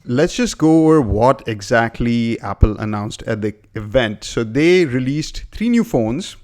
Let's just go over what exactly Apple announced at the event. So they released 3 new phones.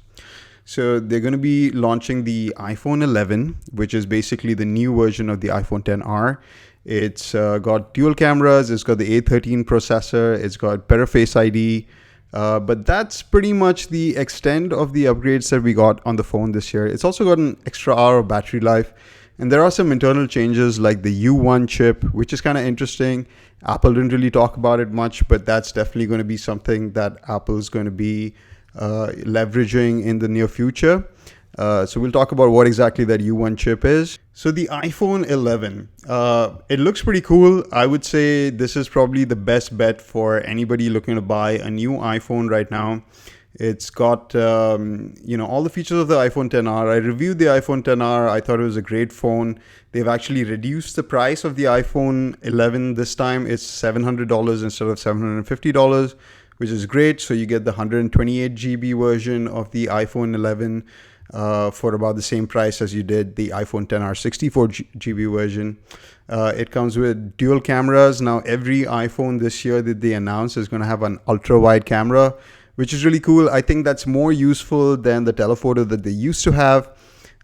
So they're going to be launching the iPhone 11, which is basically the new version of the iPhone XR. It's got dual cameras, it's got the A13 processor, it's got better Face ID. But that's pretty much the extent of the upgrades that we got on the phone this year. It's also got an extra hour of battery life. And there are some internal changes like the U1 chip, which is kind of interesting. Apple didn't really talk about it much, but that's definitely going to be something that Apple's going to be leveraging in the near future. So we'll talk about what exactly that U1 chip is. So the iPhone 11, it looks pretty cool. I would say this is probably the best bet for anybody looking to buy a new iPhone right now. It's got, all the features of the iPhone XR. I reviewed the iPhone XR. I thought it was a great phone. They've actually reduced the price of the iPhone 11 this time. It's $700 instead of $750, which is great. So you get the 128 GB version of the iPhone 11 for about the same price as you did the iPhone XR 64 GB version. It comes with dual cameras. Now, every iPhone this year that they announce is going to have an ultra-wide camera, which is really cool. I think that's more useful than the telephoto that they used to have.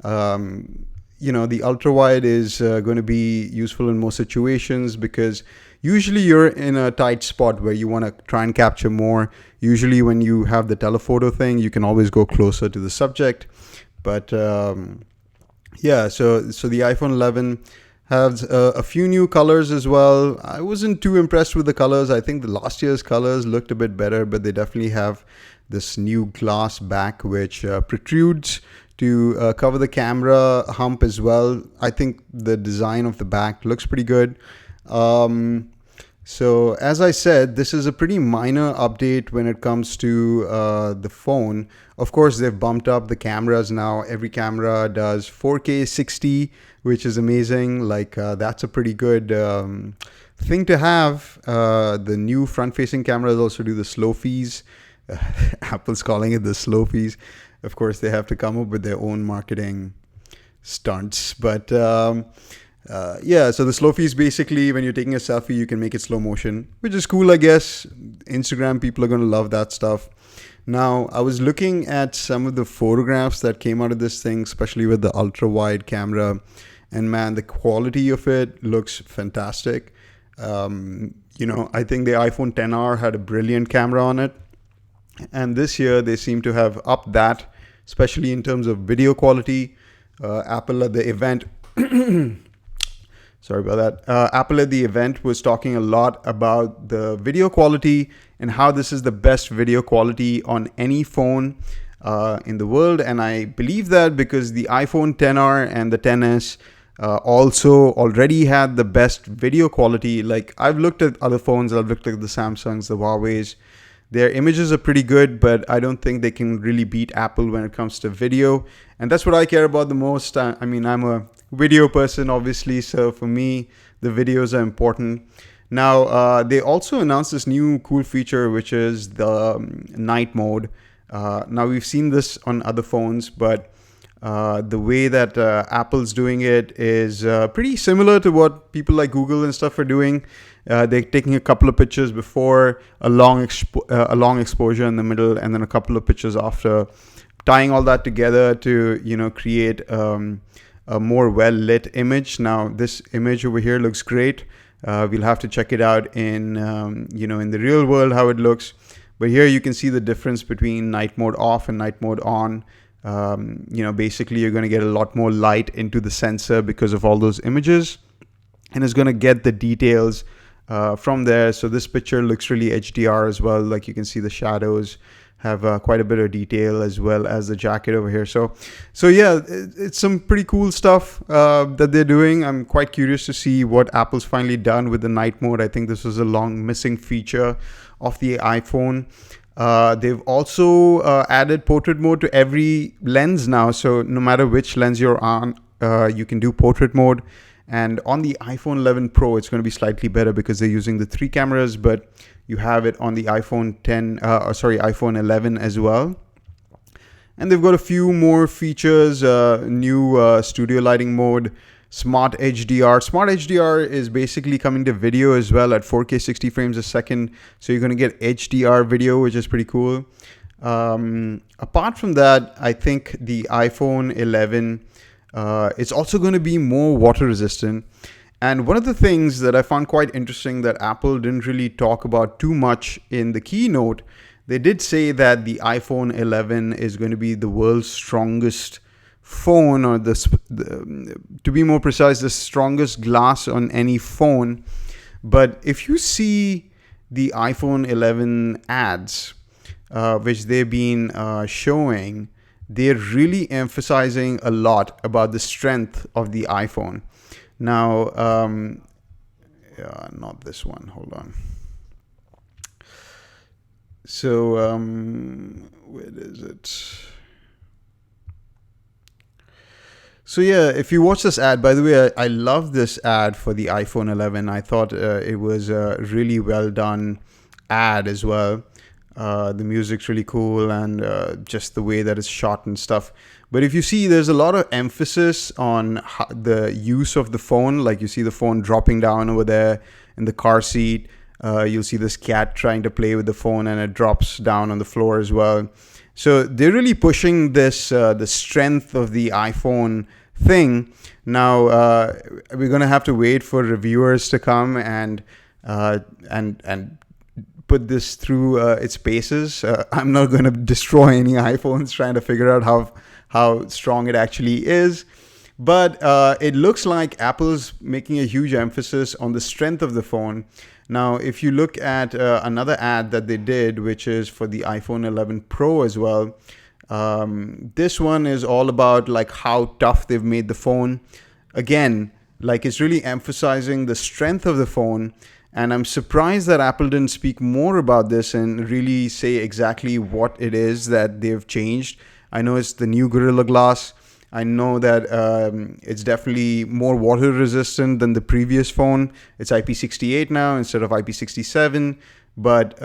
The ultra-wide is going to be useful in most situations because usually you're in a tight spot where you want to try and capture more. Usually when you have the telephoto thing, you can always go closer to the subject. But so the iPhone 11 has a few new colors as well. I wasn't too impressed with the colors. I think the last year's colors looked a bit better, but they definitely have this new glass back which protrudes to cover the camera hump as well. I think the design of the back looks pretty good. So as I said, this is a pretty minor update when it comes to the phone. Of course, they've bumped up the cameras now. Every camera does 4K 60, which is amazing. That's a pretty good thing to have. The new front-facing cameras also do the slow fees. Apple's calling it the slow fees. Of course, they have to come up with their own marketing stunts. But so the slow fees, basically when you're taking a selfie, you can make it slow motion, which is cool, I guess. Instagram people are going to love that stuff. Now, I was looking at some of the photographs that came out of this thing, especially with the ultra wide camera, and man, the quality of it looks fantastic. I think the iPhone XR had a brilliant camera on it. And this year they seem to have upped that, especially in terms of video quality. Apple at the event Sorry about that. Apple at the event was talking a lot about the video quality and how this is the best video quality on any phone in the world. And I believe that because the iPhone XR and the XS also already had the best video quality. Like, I've looked at other phones, I've looked at the Samsungs, the Huawei's. Their images are pretty good, but I don't think they can really beat Apple when it comes to video. And that's what I care about the most. I mean, I'm a video person, obviously, so for me, the videos are important. Now, they also announced this new cool feature, which is the night mode. Now, we've seen this on other phones, but the way that Apple's doing it is pretty similar to what people like Google and stuff are doing. They're taking a couple of pictures before, a long exposure in the middle, and then a couple of pictures after, tying all that together to create a more well-lit image. Now, this image over here looks great. We'll have to check it out in in the real world how it looks. But here you can see the difference between night mode off and night mode on. Basically you're going to get a lot more light into the sensor because of all those images, and it's going to get the details from there. So this picture looks really HDR as well. Like, you can see the shadows have quite a bit of detail, as well as the jacket over here. So yeah, it's some pretty cool stuff that they're doing. I'm quite curious to see what Apple's finally done with the night mode. I think this was a long missing feature of the iPhone. They've also added portrait mode to every lens now. So no matter which lens you're on, you can do portrait mode. And on the iPhone 11 Pro, it's going to be slightly better because they're using the 3 cameras, but you have it on the iPhone 11 as well. And they've got a few more features, new studio lighting mode, Smart HDR. Smart HDR is basically coming to video as well at 4K 60 frames a second. So you're going to get HDR video, which is pretty cool. Apart from that, I think the iPhone 11 it's also going to be more water resistant. And one of the things that I found quite interesting that Apple didn't really talk about too much in the keynote, they did say that the iPhone 11 is going to be the world's strongest phone, or to be more precise, the strongest glass on any phone. But if you see the iPhone 11 ads, which they've been showing, they're really emphasizing a lot about the strength of the iPhone. Now, not this one, hold on. So, where is it? So yeah, if you watch this ad, by the way, I love this ad for the iPhone 11. I thought it was a really well done ad as well. The music's really cool, and just the way that it's shot and stuff. But if you see, there's a lot of emphasis on the use of the phone. Like you see the phone dropping down over there in the car seat. You'll see this cat trying to play with the phone, and it drops down on the floor as well. So they're really pushing this, the strength of the iPhone thing. Now we're gonna have to wait for reviewers to come and put this through its paces. I'm not going to destroy any iPhones trying to figure out how strong it actually is. But it looks like Apple's making a huge emphasis on the strength of the phone. Now, if you look at another ad that they did, which is for the iPhone 11 Pro as well, this one is all about like how tough they've made the phone. Again, like it's really emphasizing the strength of the phone. And I'm surprised that Apple didn't speak more about this and really say exactly what it is that they've changed. I know it's the new Gorilla Glass. I know that it's definitely more water resistant than the previous phone. It's IP68 now instead of IP67. But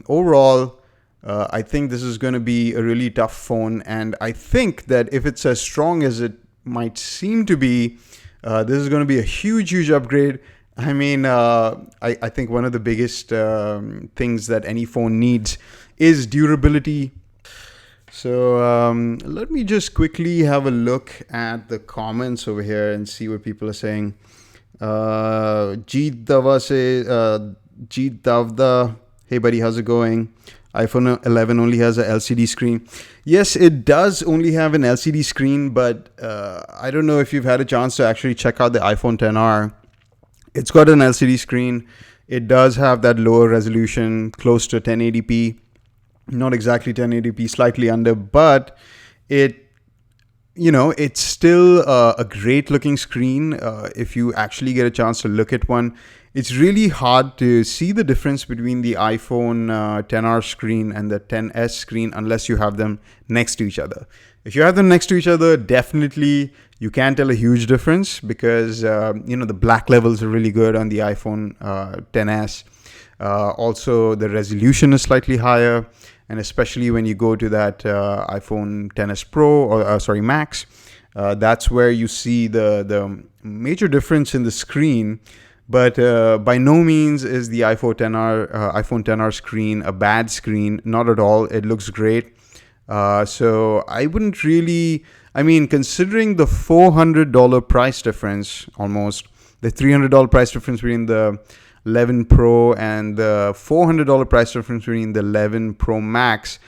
overall, I think this is going to be a really tough phone. And I think that if it's as strong as it might seem to be, this is going to be a huge, huge upgrade. I mean, I think one of the biggest things that any phone needs is durability. So let me just quickly have a look at the comments over here and see what people are saying. Jeet Davda, hey buddy, how's it going? iPhone 11 only has a LCD screen. Yes, it does only have an LCD screen, but I don't know if you've had a chance to actually check out the iPhone XR. It's got an LCD screen. It does have that lower resolution, close to 1080p. Not exactly 1080p, slightly under, but it's still a great looking screen. If you actually get a chance to look at one, it's really hard to see the difference between the iPhone XR screen and the XS screen unless you have them next to each other. If you have them next to each other, definitely you can tell a huge difference because, the black levels are really good on the iPhone XS. Also, the resolution is slightly higher. And especially when you go to that iPhone XS Pro or Max, that's where you see the major difference in the screen. But by no means is the iPhone XR screen a bad screen. Not at all. It looks great. So I wouldn't really, considering the $400 price difference, almost the $300 price difference between the 11 Pro and the $400 price difference between the 11 Pro Max,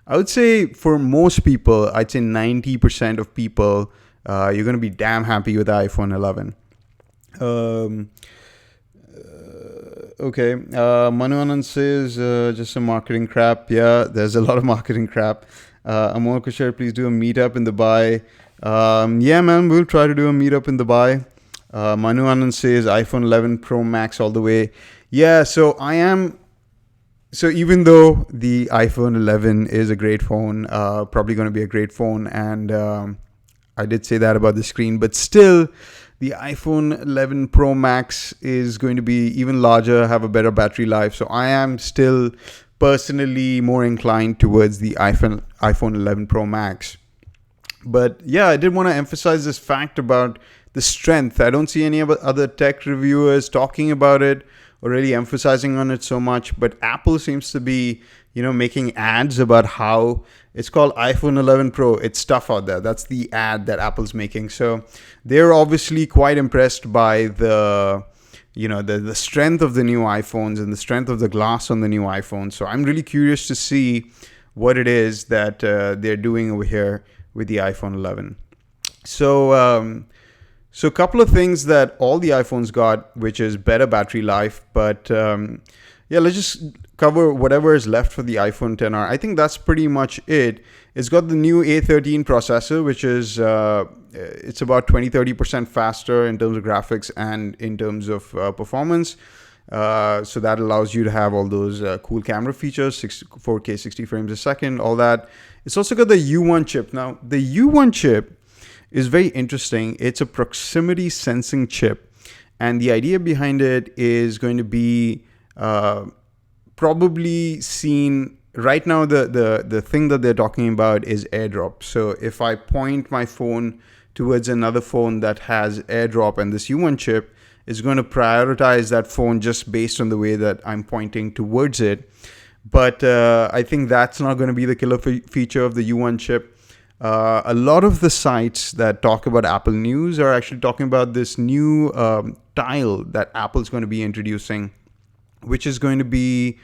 I would say for most people, I'd say 90% of people, you're going to be damn happy with the iPhone 11. Okay. Manu Anand says, just some marketing crap. Yeah, there's a lot of marketing crap. Amol Kushar, please do a meetup in Dubai. Yeah, man, we'll try to do a meetup in Dubai. Manu Anand says iPhone 11 Pro Max all the way. Yeah, so even though the iPhone 11 is a great phone, probably going to be a great phone, and I did say that about the screen, but still, the iPhone 11 Pro Max is going to be even larger, have a better battery life. So I am still personally more inclined towards the iPhone 11 Pro Max. But yeah, I did want to emphasize this fact about the strength. I don't see any other tech reviewers talking about it or really emphasizing on it so much, but Apple seems to be, making ads about how it's called iPhone 11 Pro. It's tough out there. That's the ad that Apple's making. So they're obviously quite impressed by the strength of the new iPhones and the strength of the glass on the new iPhone. So I'm really curious to see what it is that they're doing over here with the iPhone 11. So a couple of things that all the iPhones got, which is better battery life. But let's just cover whatever is left for the iPhone XR. I think that's pretty much it. It's got the new A13 processor, which is it's about 20-30% faster in terms of graphics and in terms of performance. So that allows you to have all those cool camera features, 4K 60 frames a second, all that. It's also got the U1 chip. Now, the U1 chip is very interesting. It's a proximity sensing chip. And the idea behind it is going to be probably seen right now. The thing that they're talking about is AirDrop. So if I point my phone towards another phone that has AirDrop and this U1 chip, is going to prioritize that phone just based on the way that I'm pointing towards it. But I think that's not going to be the killer feature of the U1 chip. A lot of the sites that talk about Apple News are actually talking about this new tile that Apple's going to be introducing, which is going to be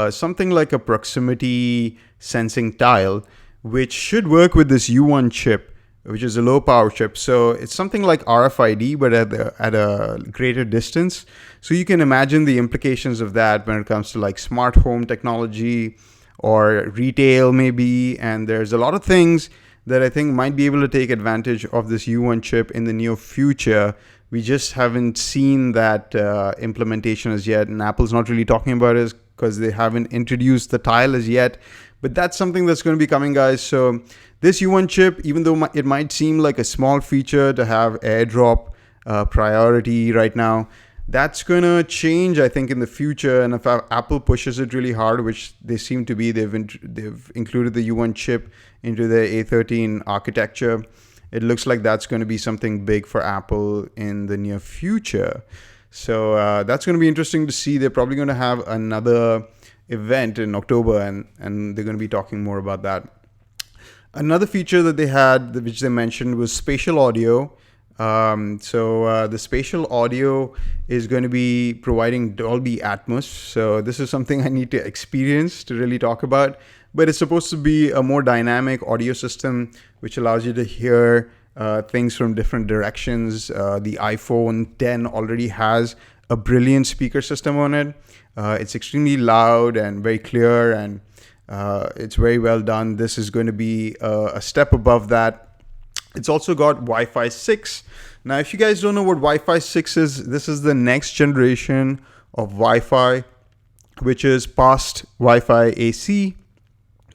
something like a proximity sensing tile, which should work with this U1 chip, which is a low power chip. So it's something like RFID, but at a greater distance. So you can imagine the implications of that when it comes to like smart home technology or retail maybe. And there's a lot of things that I think might be able to take advantage of this U1 chip in the near future. We just haven't seen that implementation as yet. And Apple's not really talking about it because they haven't introduced the tile as yet. But that's something that's going to be coming, guys. So this U1 chip, even though it might seem like a small feature to have AirDrop priority right now, that's going to change, I think, in the future. And if Apple pushes it really hard, which they seem to be, they've included the U1 chip into the A13 architecture. It looks like that's going to be something big for Apple in the near future. So that's going to be interesting to see. They're probably going to have another event in October, and they're going to be talking more about that. Another feature that they had, which they mentioned, was spatial audio. The spatial audio is going to be providing Dolby Atmos. So this is something I need to experience to really talk about. But it's supposed to be a more dynamic audio system, which allows you to hear things from different directions. The iPhone X already has a brilliant speaker system on it. It's extremely loud and very clear, and it's very well done. This is going to be a step above that. It's also got Wi-Fi 6. Now, if you guys don't know what Wi-Fi 6 is, this is the next generation of Wi-Fi, which is past Wi-Fi AC.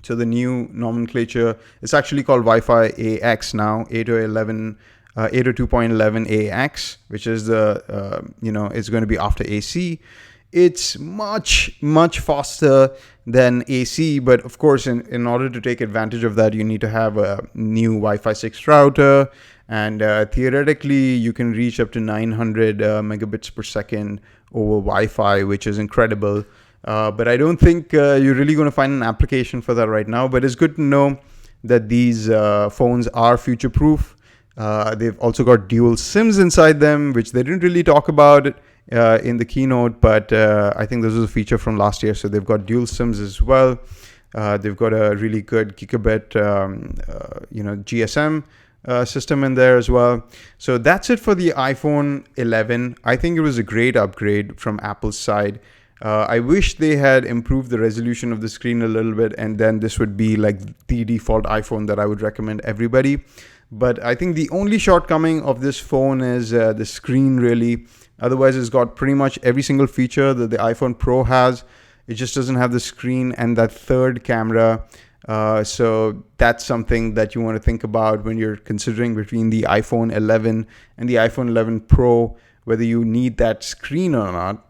So the new nomenclature, it's actually called Wi-Fi AX now, 802.11 AX, which is it's going to be after AC. It's much, much faster than AC, but of course, in order to take advantage of that, you need to have a new Wi-Fi 6 router, and theoretically, you can reach up to 900 megabits per second over Wi-Fi, which is incredible. But I don't think you're really going to find an application for that right now, but it's good to know that these phones are future-proof. They've also got dual SIMs inside them, which they didn't really talk about in the keynote, but I think this was a feature from last year. So they've got dual SIMs as well. They've got a really good gigabit, GSM system in there as well. So that's it for the iPhone 11. I think it was a great upgrade from Apple's side. I wish they had improved the resolution of the screen a little bit, and then this would be like the default iPhone that I would recommend everybody. But I think the only shortcoming of this phone is the screen, really. Otherwise, it's got pretty much every single feature that the iPhone Pro has. It just doesn't have the screen and that third camera. So that's something that you want to think about when you're considering between the iPhone 11 and the iPhone 11 Pro, whether you need that screen or not.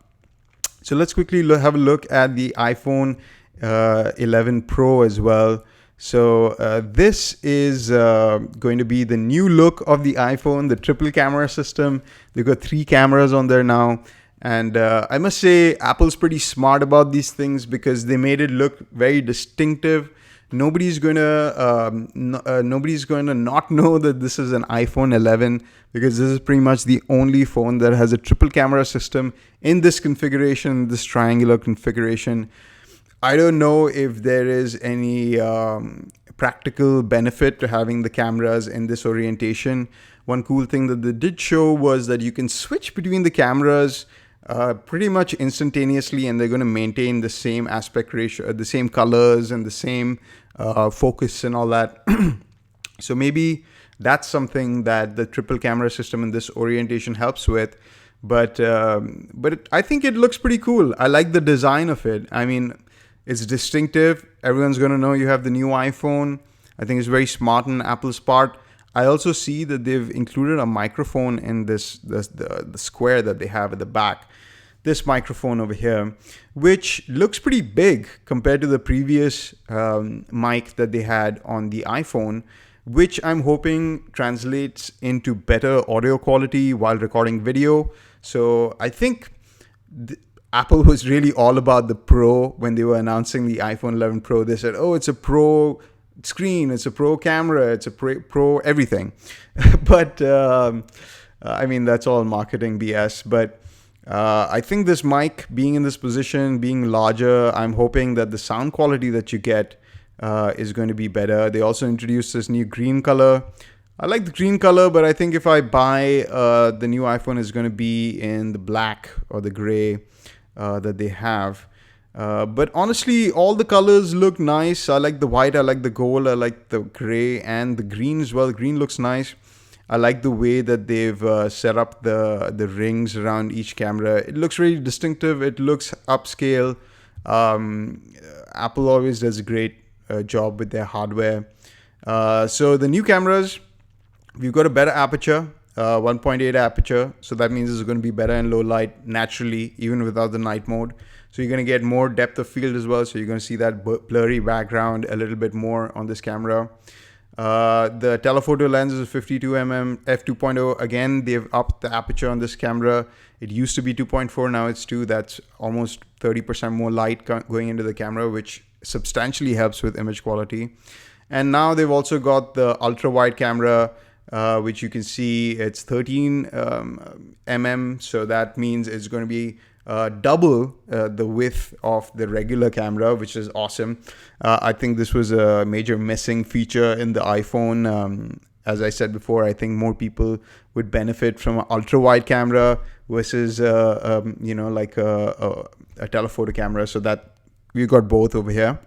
So let's quickly have a look at the iPhone 11 Pro as well. So this is going to be the new look of the iPhone, the triple camera system. They've got 3 cameras on there now. And I must say, Apple's pretty smart about these things because they made it look very distinctive. Nobody's going to not know that this is an iPhone 11 because this is pretty much the only phone that has a triple camera system in this configuration, this triangular configuration. I don't know if there is any practical benefit to having the cameras in this orientation. One cool thing that they did show was that you can switch between the cameras pretty much instantaneously, and they're going to maintain the same aspect ratio, the same colors and the same focus and all that. So maybe that's something that the triple camera system in this orientation helps with. But I think it looks pretty cool. I like the design of it. I mean, it's distinctive. Everyone's going to know you have the new iPhone. I think it's very smart on Apple's part. I also see that they've included a microphone in the square that they have at the back. This microphone over here, which looks pretty big compared to the previous mic that they had on the iPhone, which I'm hoping translates into better audio quality while recording video. So I think Apple was really all about the Pro when they were announcing the iPhone 11 Pro. They said, oh, it's a Pro screen, it's a Pro camera, it's a Pro everything. But I mean, that's all marketing BS. But I think this mic being in this position, being larger, I'm hoping that the sound quality that you get is going to be better. They also introduced this new green color. I like the green color, but I think if I buy the new iPhone, it's going to be in the black or the gray that they have. But honestly, all the colors look nice. I like the white, I like the gold, I like the gray and the green as well. The green looks nice. I like the way that they've set up the rings around each camera. It looks really distinctive. It looks upscale. Apple always does a great job with their hardware. So the new cameras, we've got a better aperture, 1.8 aperture. So that means it's going to be better in low light naturally, even without the night mode. So you're going to get more depth of field as well. So you're going to see that blurry background a little bit more on this camera. The telephoto lens is 52mm f2.0. Again, they've upped the aperture on this camera. It used to be 2.4, now it's 2. That's almost 30% more light going into the camera, which substantially helps with image quality. And now they've also got the ultra wide camera, which you can see it's 13mm. So that means it's going to be double the width of the regular camera, which is awesome. I think this was a major missing feature in the iPhone. As I said before, I think more people would benefit from an ultra wide camera versus like a telephoto camera. So that we got both over here.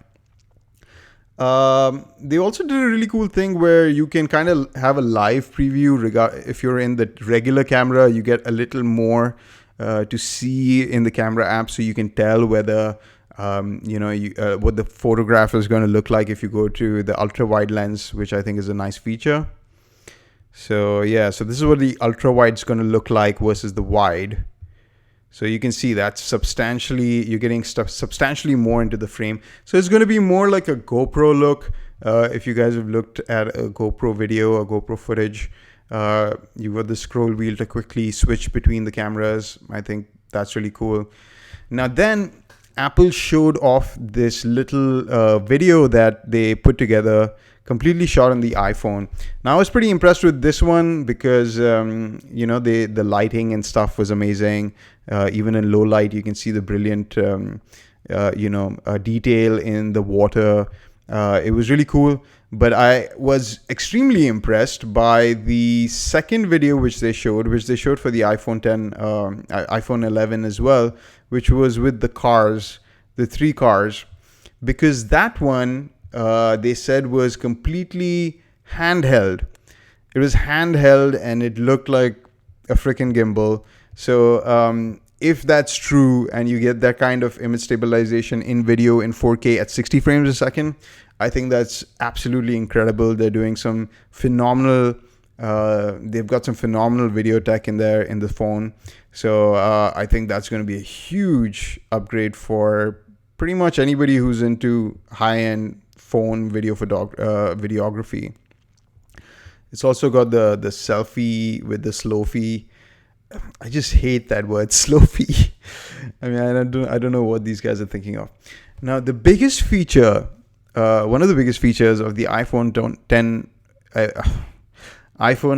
They also did a really cool thing where you can kind of have a live preview. If you're in the regular camera, you get a little more to see in the camera app, so you can tell whether what the photograph is going to look like if you go to the ultra wide lens, which I think is a nice feature. So yeah, so this is what the ultra wide is going to look like versus the wide. So you can see that you're getting substantially more into the frame. So it's going to be more like a GoPro look. If you guys have looked at a GoPro video or GoPro footage, you've got the scroll wheel to quickly switch between the cameras. I think that's really cool. Now then, Apple showed off this little video that they put together, completely shot on the iPhone. Now I was pretty impressed with this one because the lighting and stuff was amazing. Even in low light, you can see the brilliant detail in the water. It was really cool. But I was extremely impressed by the second video which they showed for the iPhone 10, iPhone 11 as well, which was with the cars, the 3 cars, because that one they said was completely handheld. It was handheld and it looked like a freaking gimbal. So if that's true and you get that kind of image stabilization in video in 4K at 60 frames a second, I think that's absolutely incredible. They're doing some phenomenal, they've got some phenomenal video tech in there in the phone. So I think that's going to be a huge upgrade for pretty much anybody who's into high-end phone videography. It's also got the selfie with the slow-fi. I just hate that word, slow-fi. I mean, I don't know what these guys are thinking of. Now, the biggest feature, one of the biggest features of the iPhone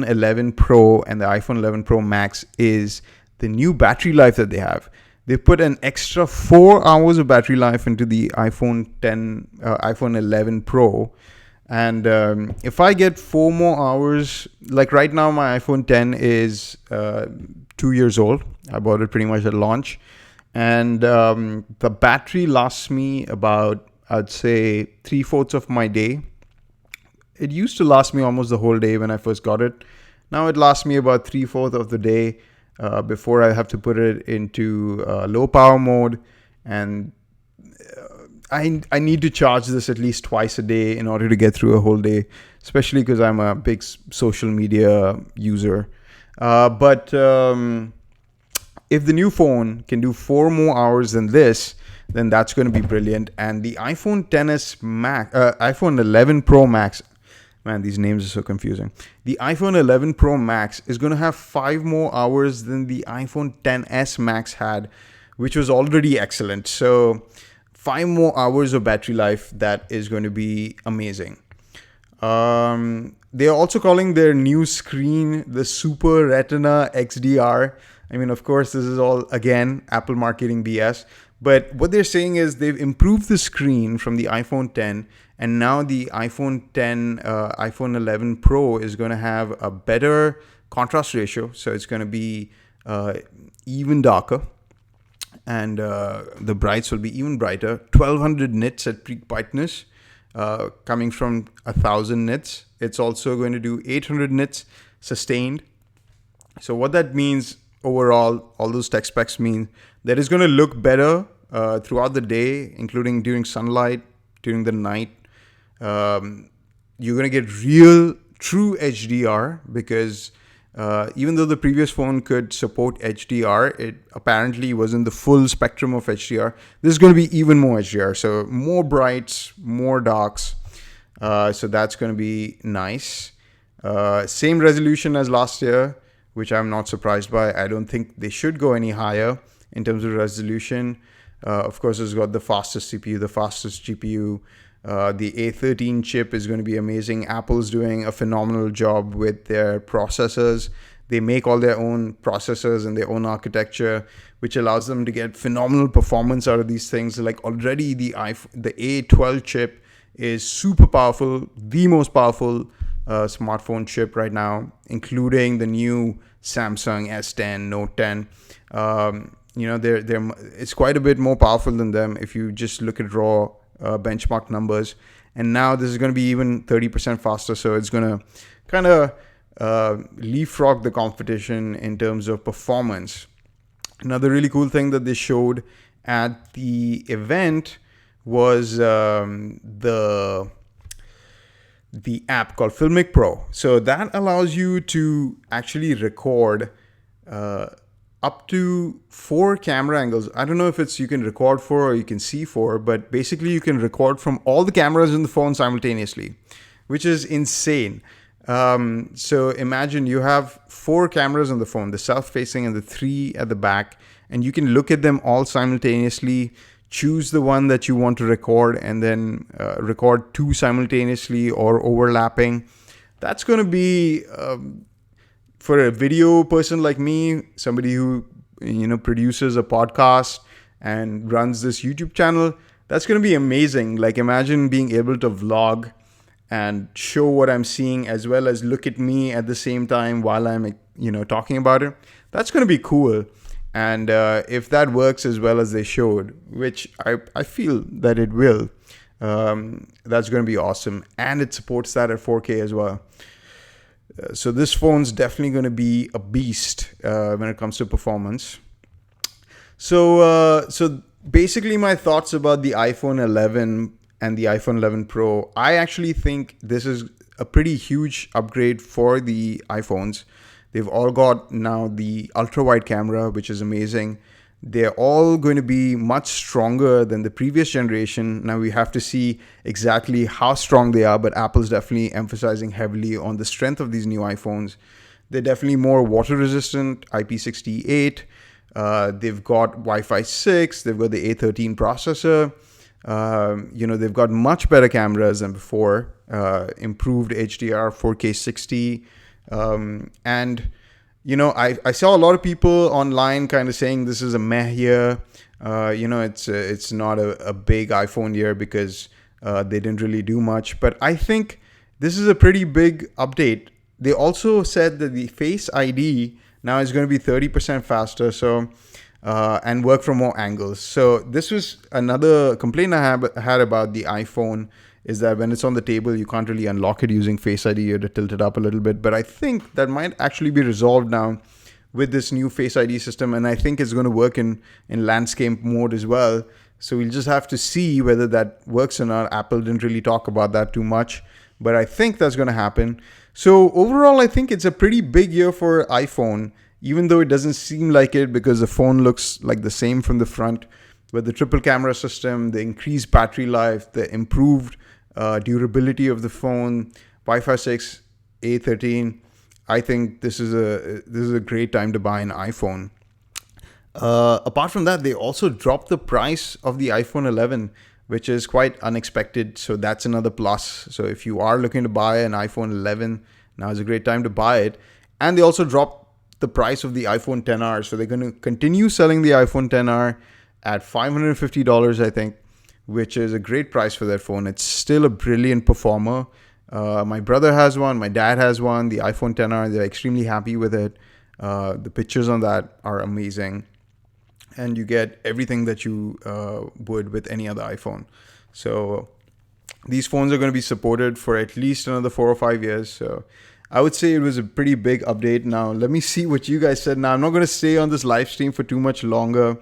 11 Pro and the iPhone 11 Pro Max is the new battery life that they have. They put an extra 4 hours of battery life into the iPhone 11 Pro. And if I get 4 more hours, like right now, my iPhone 10 is 2 years old. I bought it pretty much at launch. And the battery lasts me about, I'd say, 3/4 of my day. It used to last me almost the whole day when I first got it. Now it lasts me about 3/4 of the day before I have to put it into low power mode. And I need to charge this at least twice a day in order to get through a whole day, especially because I'm a big social media user. But if the new phone can do 4 more hours than this, then that's going to be brilliant. And the iPhone 11 Pro Max, man, these names are so confusing. The iPhone 11 Pro Max is going to have 5 more hours than the iPhone 10s Max had, which was already excellent. So 5 more hours of battery life, that is going to be amazing. They are also calling their new screen the Super Retina XDR. I mean, of course, this is all, again, Apple marketing BS. But what they're saying is they've improved the screen from the iPhone 10. And now the iPhone 11 Pro is going to have a better contrast ratio. So it's going to be even darker. And the brights will be even brighter. 1200 nits at peak brightness, coming from 1000 nits. It's also going to do 800 nits sustained. So what that means overall, all those tech specs mean that it's going to look better throughout the day, including during sunlight, during the night. You're going to get real, true HDR because even though the previous phone could support HDR, it apparently wasn't the full spectrum of HDR. This is going to be even more HDR. So more brights, more darks. So that's going to be nice. Same resolution as last year, which I'm not surprised by. I don't think they should go any higher in terms of resolution. Of course, it's got the fastest CPU, the fastest GPU. The A13 chip is going to be amazing. Apple's doing a phenomenal job with their processors. They make all their own processors and their own architecture, which allows them to get phenomenal performance out of these things. Like already the A12 chip is super powerful, the most powerful smartphone chip right now, including the new Samsung S10, Note 10. It's quite a bit more powerful than them if you just look at raw benchmark numbers. And now this is going to be even 30% faster, so it's going to kind of leapfrog the competition in terms of performance. Another really cool thing that they showed at the event was the app called Filmic Pro. So that allows you to actually record up to 4 camera angles. I don't know if it's you can record 4 or you can see 4, but basically you can record from all the cameras in the phone simultaneously, which is insane. So imagine you have 4 cameras on the phone, the self-facing and the 3 at the back, and you can look at them all simultaneously, choose the one that you want to record, and then record 2 simultaneously or overlapping. That's going to be, for a video person like me, somebody who produces a podcast and runs this YouTube channel, that's going to be amazing. Like imagine being able to vlog and show what I'm seeing as well as look at me at the same time while I'm talking about it. That's going to be cool. And if that works as well as they showed, which I feel that it will, that's going to be awesome. And it supports that at 4K as well. So this phone's definitely going to be a beast when it comes to performance. So basically my thoughts about the iPhone 11 and the iPhone 11 Pro, I actually think this is a pretty huge upgrade for the iPhones. They've all got now the ultra wide camera, which is amazing. they're all going to be much stronger than the previous generation. Now we have to see exactly how strong they are, but Apple's definitely emphasizing heavily on the strength of these new iPhones. They're definitely more water resistant, IP68. They've got Wi-Fi 6. They've got the A13 processor. They've got much better cameras than before. Improved HDR, 4K 60, and I saw a lot of people online kind of saying this is a meh year. It's not a big iPhone year because they didn't really do much. But I think this is a pretty big update. They also said that the Face ID now is going to be 30% faster. So and work from more angles. So this was another complaint I had about the iPhone, is that when it's on the table, you can't really unlock it using Face ID. You have to tilt it up a little bit. But I think that might actually be resolved now with this new Face ID system. And I think it's going to work in landscape mode as well. So we'll just have to see whether that works or not. Apple didn't really talk about that too much, but I think that's going to happen. So overall, I think it's a pretty big year for iPhone, even though it doesn't seem like it because the phone looks like the same from the front. But the triple camera system, the increased battery life, the improved durability of the phone, Wi-Fi 6, A13. I think this is a great time to buy an iPhone. Apart from that, they also dropped the price of the iPhone 11, which is quite unexpected. So that's another plus. So if you are looking to buy an iPhone 11, now is a great time to buy it. And they also dropped the price of the iPhone XR. So they're going to continue selling the iPhone XR at $550, I think, which is a great price for that phone. It's still a brilliant performer. My brother has one. My dad has one, the iPhone XR. They're extremely happy with it. The pictures on that are amazing. And you get everything that you would with any other iPhone. So these phones are going to be supported for at least another 4 or 5 years. So I would say it was a pretty big update. Now, let me see what you guys said. Now, I'm not going to stay on this live stream for too much longer.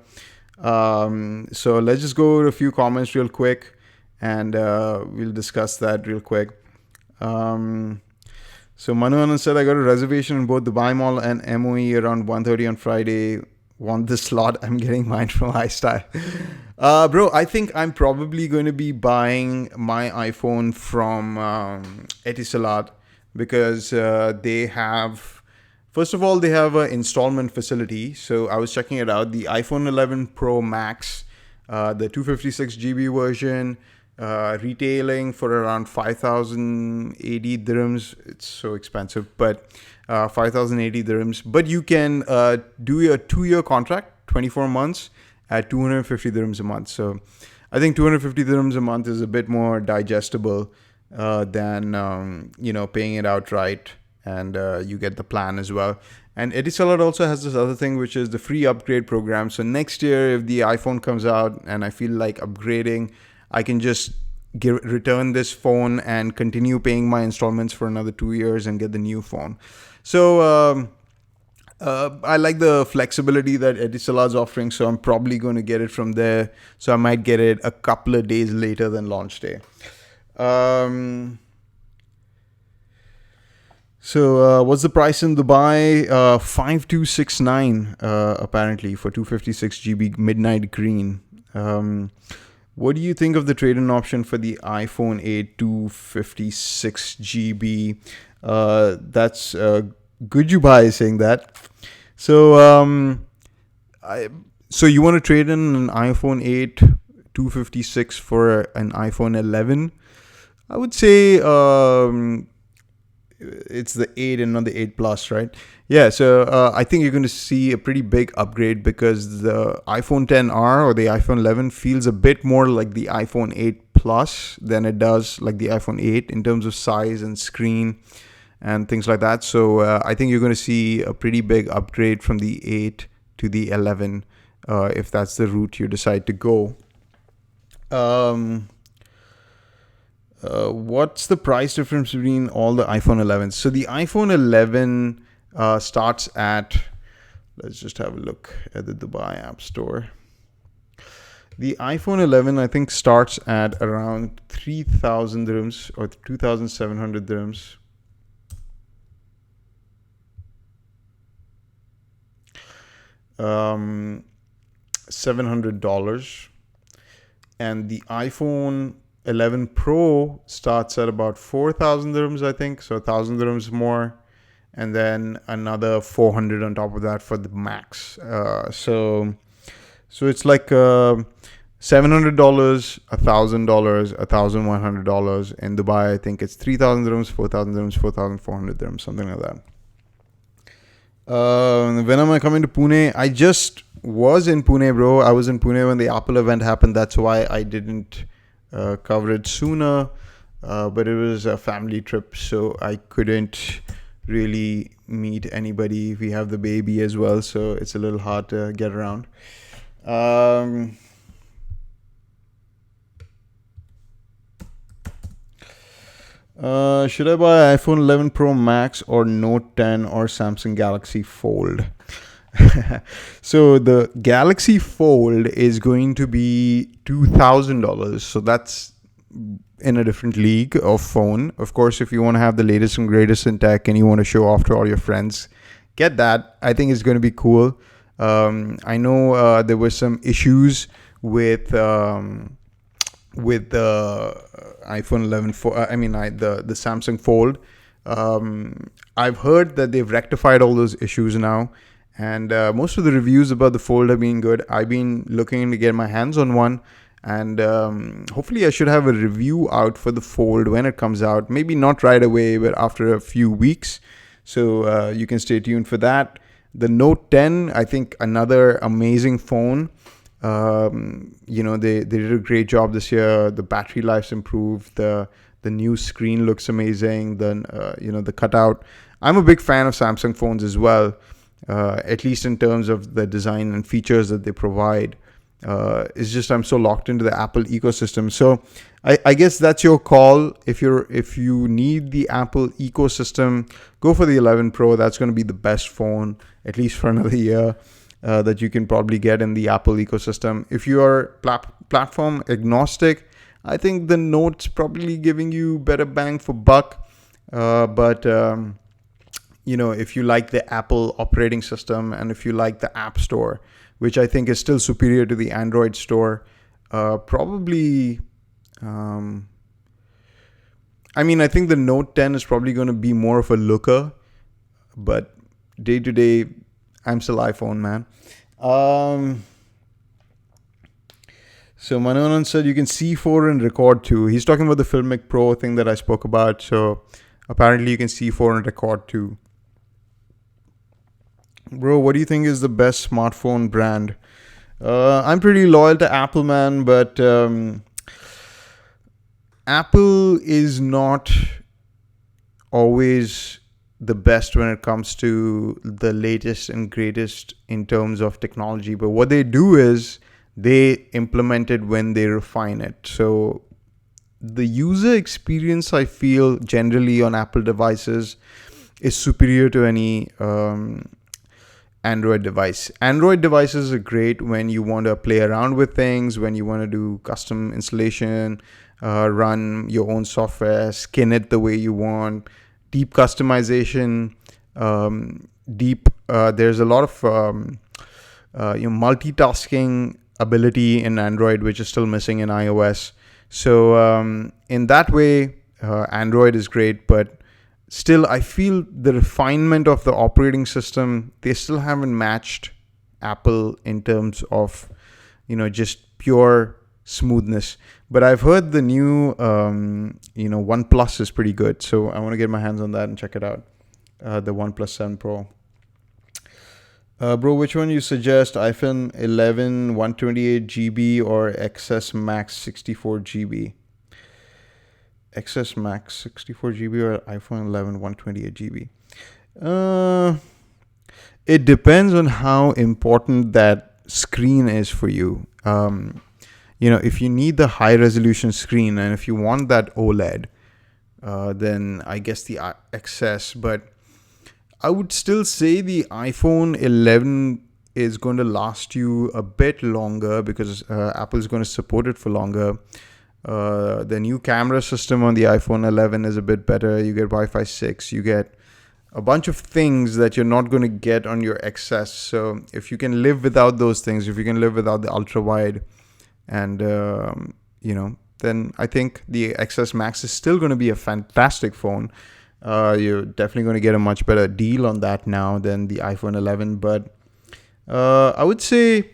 So let's just go to a few comments real quick, and we'll discuss that real quick. So Manu Anand said, I got a reservation in both Dubai Mall and MOE around 1:30 on Friday. Want this slot? I'm getting mine from iStyle. Bro, I think I'm probably going to be buying my iPhone from Etisalat because they have, first of all, they have an installment facility. So I was checking it out. The iPhone 11 Pro Max, the 256 GB version, retailing for around 5,080 dirhams. It's so expensive, but 5,080 dirhams. But you can do a 2-year contract, 24 months at 250 dirhams a month. So I think 250 dirhams a month is a bit more digestible than paying it outright, and you get the plan as well. And Etisalat also has this other thing, which is the free upgrade program. So next year, if the iPhone comes out and I feel like upgrading, I can just return this phone and continue paying my installments for another 2 years and get the new phone. So I like the flexibility that Etisalat's offering, so I'm probably going to get it from there. So I might get it a couple of days later than launch day. So what's the price in Dubai? 5269 apparently for 256 GB midnight green. What do you think of the trade-in option for the iPhone 8 256 GB? That's good you buy saying that. So so you want to trade in an iPhone 8 256 for an iPhone 11? I would say it's the 8 and not the 8 Plus, right? Yeah, so I think you're going to see a pretty big upgrade because the iPhone XR or the iPhone 11 feels a bit more like the iPhone 8 Plus than it does like the iPhone 8 in terms of size and screen and things like that. So I think you're going to see a pretty big upgrade from the 8 to the 11 if that's the route you decide to go. What's the price difference between all the iPhone 11s? So the iPhone 11 starts at, let's just have a look at the Dubai App Store. The iPhone 11, I think, starts at around 3,000 dirhams or 2,700 dirhams. $700, and the iPhone 11 Pro starts at about 4,000 dirhams, I think. So 1,000 dirhams more, and then another 400 on top of that for the Max. So it's like $700, $1,000, $1,100. In Dubai, I think it's 3,000 dirhams, 4,000 dirhams, 4,400 dirhams, something like that. When am I coming to Pune? I just was in Pune, bro. I was in Pune when the Apple event happened. That's why I didn't cover it sooner. But it was a family trip, so I couldn't really meet anybody. We have the baby as well, so it's a little hard to get around. Should I buy iPhone 11 Pro Max or Note 10 or Samsung Galaxy Fold? So the Galaxy Fold is going to be $2,000. So that's in a different league of phone. Of course, if you want to have the latest and greatest in tech and you want to show off to all your friends, get that. I think it's going to be cool. I know there were some issues with the iPhone 11 the Samsung Fold. I've heard that they've rectified all those issues now, and most of the reviews about the Fold have been good. I've been looking to get my hands on one, and hopefully I should have a review out for the Fold when it comes out. Maybe not right away, but after a few weeks. So you can stay tuned for that. The Note 10, I think another amazing phone. They did a great job this year. The battery life's improved. The new screen looks amazing. The cutout. I'm a big fan of Samsung phones as well, at least in terms of the design and features that they provide. It's just I'm so locked into the Apple ecosystem. So I guess that's your call. If you need the Apple ecosystem, go for the 11 Pro. That's going to be the best phone, at least for another year. That you can probably get in the Apple ecosystem. If you are platform agnostic, I think the Note's probably giving you better bang for buck. But if you like the Apple operating system and if you like the App Store, which I think is still superior to the Android store, probably. I think the Note 10 is probably going to be more of a looker, but day to day, I'm still iPhone, man. So Manonan said you can C4 and record too. He's talking about the Filmic Pro thing that I spoke about. So apparently you can C4 and record too. Bro, what do you think is the best smartphone brand? I'm pretty loyal to Apple, man, but Apple is not always the best when it comes to the latest and greatest in terms of technology. But what they do is they implement it when they refine it. So the user experience, I feel, generally on Apple devices is superior to any Android device. Android devices are great when you want to play around with things, when you want to do custom installation, run your own software, skin it the way you want, deep customization, there's a lot of multitasking ability in Android, which is still missing in iOS. So in that way, Android is great, but still, I feel the refinement of the operating system, they still haven't matched Apple in terms of, just pure smoothness. But I've heard the new, OnePlus is pretty good. So I want to get my hands on that and check it out. The OnePlus 7 Pro. Bro, which one you suggest? iPhone 11 128 GB or XS Max 64 GB? XS Max 64 GB or iPhone 11 128 GB? It depends on how important that screen is for you. If you need the high resolution screen and if you want that OLED, then I guess the XS. But I would still say the iPhone 11 is going to last you a bit longer because Apple is going to support it for longer. The new camera system on the iPhone 11 is a bit better. You get Wi-Fi 6. You get a bunch of things that you're not going to get on your XS. So if you can live without those things, if you can live without the ultra wide, and then I think the XS Max is still going to be a fantastic phone. You're definitely going to get a much better deal on that now than the iPhone 11. But I would say,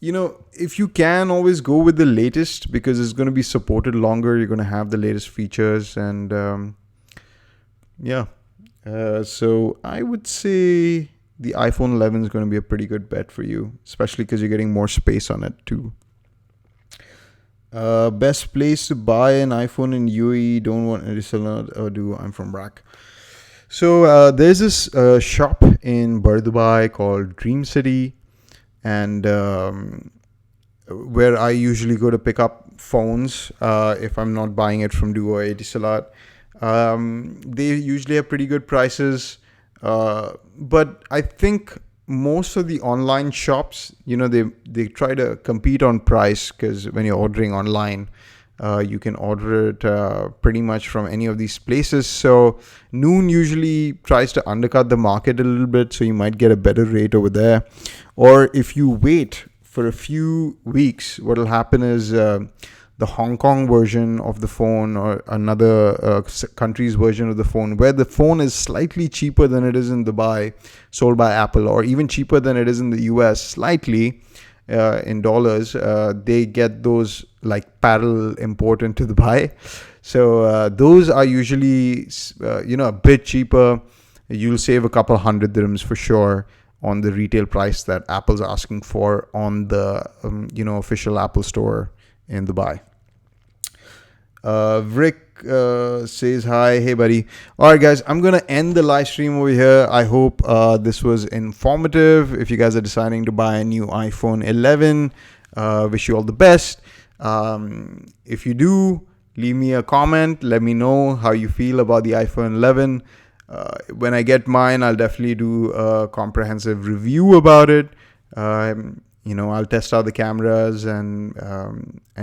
if you can, always go with the latest, because it's going to be supported longer. You're going to have the latest features, and so I would say the iPhone 11 is going to be a pretty good bet for you, especially because you're getting more space on it too. Best place to buy an iPhone in UAE? Don't want to sell or do. I'm from Iraq. So there's this shop in Dubai called Dream City, and where I usually go to pick up phones if I'm not buying it from Duo or Etisalat. They usually have pretty good prices, but I think most of the online shops, they try to compete on price, because when you're ordering online, you can order it pretty much from any of these places. So Noon usually tries to undercut the market a little bit, so you might get a better rate over there. Or if you wait for a few weeks, what will happen is the Hong Kong version of the phone, or another country's version of the phone, where the phone is slightly cheaper than it is in Dubai, sold by Apple, or even cheaper than it is in the US, slightly in dollars, they get those like parallel import into Dubai. So those are usually, a bit cheaper. You'll save a couple hundred dirhams for sure on the retail price that Apple's asking for on the, official Apple store in Dubai. Rick says hi. Hey buddy. All right guys, I'm gonna end the live stream over here. I hope this was informative. If you guys are deciding to buy a new iPhone 11, wish you all the best. If you do, leave me a comment. Let me know how you feel about the iPhone 11. When I get mine, I'll definitely do a comprehensive review about it. I'll test out the cameras and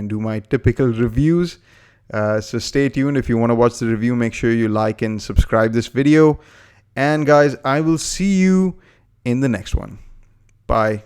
do my typical reviews. So stay tuned. If you want to watch the review, make sure you like and subscribe this video. And guys, I will see you in the next one. Bye.